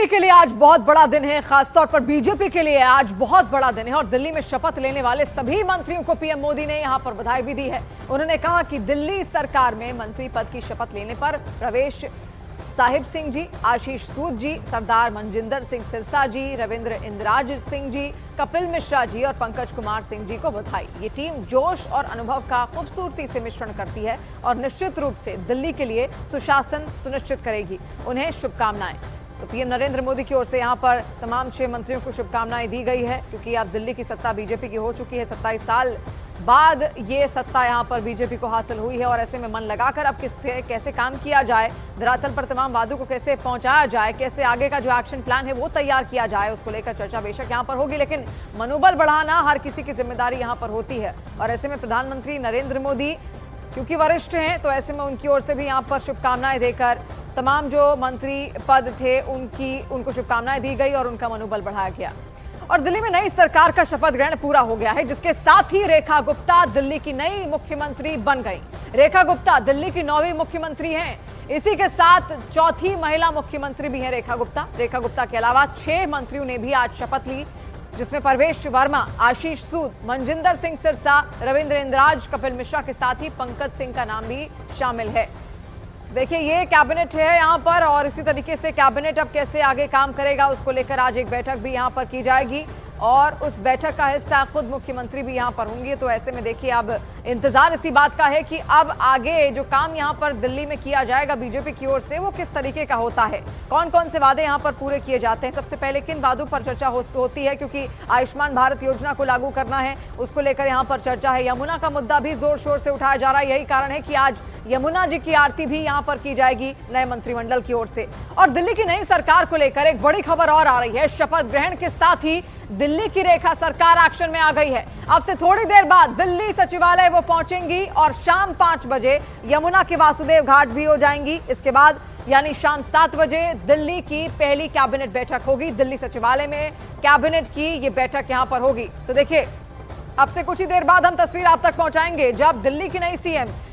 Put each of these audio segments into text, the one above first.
के लिए आज बहुत बड़ा दिन है, खासतौर पर बीजेपी के लिए आज बहुत बड़ा दिन है और दिल्ली में शपथ लेने वाले सभी मंत्रियों को पीएम मोदी ने यहां पर बधाई भी दी है। उन्होंने कहा कि दिल्ली सरकार में मंत्री पद की शपथ लेने पर प्रवेश साहिब सिंह जी, आशीष सूद जी, सरदार मनजिंदर सिंह सिरसा जी, रविंद्र इंद्राज सिंह जी, कपिल मिश्रा जी और पंकज कुमार सिंह जी को बधाई। ये टीम जोश और अनुभव का खूबसूरती से मिश्रण करती है और निश्चित रूप से दिल्ली के लिए सुशासन सुनिश्चित करेगी। उन्हें शुभकामनाएं। तो पीएम नरेंद्र मोदी की ओर से यहां पर तमाम 6 मंत्रियों को शुभकामनाएं दी गई है, क्योंकि अब दिल्ली की सत्ता बीजेपी की हो चुकी है। 27 साल बाद ये सत्ता यहां पर बीजेपी को हासिल हुई है और ऐसे में मन लगाकर अब कैसे काम किया जाए, धरातल पर तमाम वादों को कैसे पहुंचाया जाए, कैसे आगे का जो एक्शन प्लान है वो तैयार किया जाए, उसको लेकर चर्चा बेशक यहां पर होगी, लेकिन मनोबल बढ़ाना हर किसी की जिम्मेदारी यहां पर होती है। और ऐसे में प्रधानमंत्री नरेंद्र मोदी क्योंकि वरिष्ठ हैं, तो ऐसे में उनकी ओर से भी यहाँ पर शुभकामनाएं देकर तमाम जो मंत्री पद थे उनको शुभकामनाएं दी गई और उनका मनोबल बढ़ाया गया। और दिल्ली में नई सरकार का शपथ ग्रहण पूरा हो गया है, जिसके साथ ही रेखा गुप्ता दिल्ली की नई मुख्यमंत्री बन गई। रेखा गुप्ता दिल्ली की 9वीं मुख्यमंत्री हैं। इसी के साथ 4थी महिला मुख्यमंत्री भी हैं रेखा गुप्ता। रेखा गुप्ता के अलावा 6 मंत्रियों ने भी आज शपथ ली, जिसमें परवेश वर्मा, आशीष सूद, मनजिंदर सिंह सिरसा, रविंद्र इंद्राज, कपिल मिश्रा के साथ ही पंकज सिंह का नाम भी शामिल है। देखिए, ये कैबिनेट है यहाँ पर और इसी तरीके से कैबिनेट अब कैसे आगे काम करेगा उसको लेकर आज एक बैठक भी यहाँ पर की जाएगी और उस बैठक का हिस्सा खुद मुख्यमंत्री भी यहाँ पर होंगे। तो ऐसे में देखिए, अब इंतजार इसी बात का है कि अब आगे जो काम यहाँ पर दिल्ली में किया जाएगा बीजेपी की ओर से वो किस तरीके का होता है, कौन कौन से वादे यहाँ पर पूरे किए जाते हैं। सबसे पहले किन वादों पर चर्चा होती है, क्योंकि आयुष्मान भारत योजना को लागू करना है, उसको लेकर यहाँ पर चर्चा है। यमुना का मुद्दा भी जोर शोर से उठाया जा रहा है, यही कारण है कि आज यमुना जी की आरती भी यहां पर की जाएगी नए मंत्रिमंडल की ओर से। और दिल्ली की नई सरकार को लेकर एक बड़ी खबर और आ रही है। शपथ ग्रहण के साथ ही दिल्ली की रेखा सरकार एक्शन में आ गई है। अब से थोड़ी देर बाद दिल्ली सचिवालय वो पहुंचेंगी और शाम 5 बजे यमुना के वासुदेव घाट भी हो जाएंगी। इसके बाद यानी शाम 7 बजे दिल्ली की पहली कैबिनेट बैठक होगी। दिल्ली सचिवालय में कैबिनेट की ये बैठक यहां पर होगी। तो देखिए, अब से कुछ ही देर बाद हम तस्वीर आप तक पहुंचाएंगे जब दिल्ली की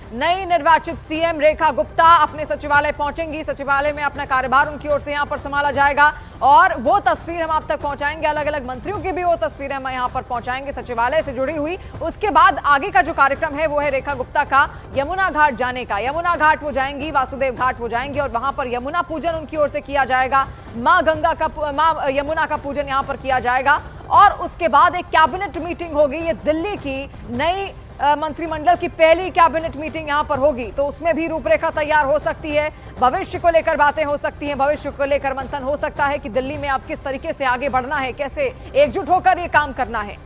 नई निर्वाचित सीएम रेखा गुप्ता अपने सचिवालय पहुंचेंगी। सचिवालय में अपना कार्यभार उनकी ओर से यहां पर संभाला जाएगा और वो तस्वीर हम आप तक पहुंचाएंगे। अलग अलग मंत्रियों की भी वो तस्वीरें हम यहां पर पहुंचाएंगे सचिवालय से जुड़ी हुई। उसके बाद आगे का जो कार्यक्रम है वो है रेखा गुप्ता का यमुना घाट जाने का। यमुना घाट वो जाएंगी, वासुदेव घाट वो जाएंगी और वहां पर यमुना पूजन उनकी ओर से किया जाएगा। माँ यमुना का पूजन यहाँ पर किया जाएगा और उसके बाद एक कैबिनेट मीटिंग होगी। ये दिल्ली की नई मंत्रिमंडल की पहली कैबिनेट मीटिंग यहां पर होगी, तो उसमें भी रूपरेखा तैयार हो सकती है। भविष्य को लेकर बातें हो सकती हैं, भविष्य को लेकर मंथन हो सकता है कि दिल्ली में अब किस तरीके से आगे बढ़ना है, कैसे एकजुट होकर ये काम करना है।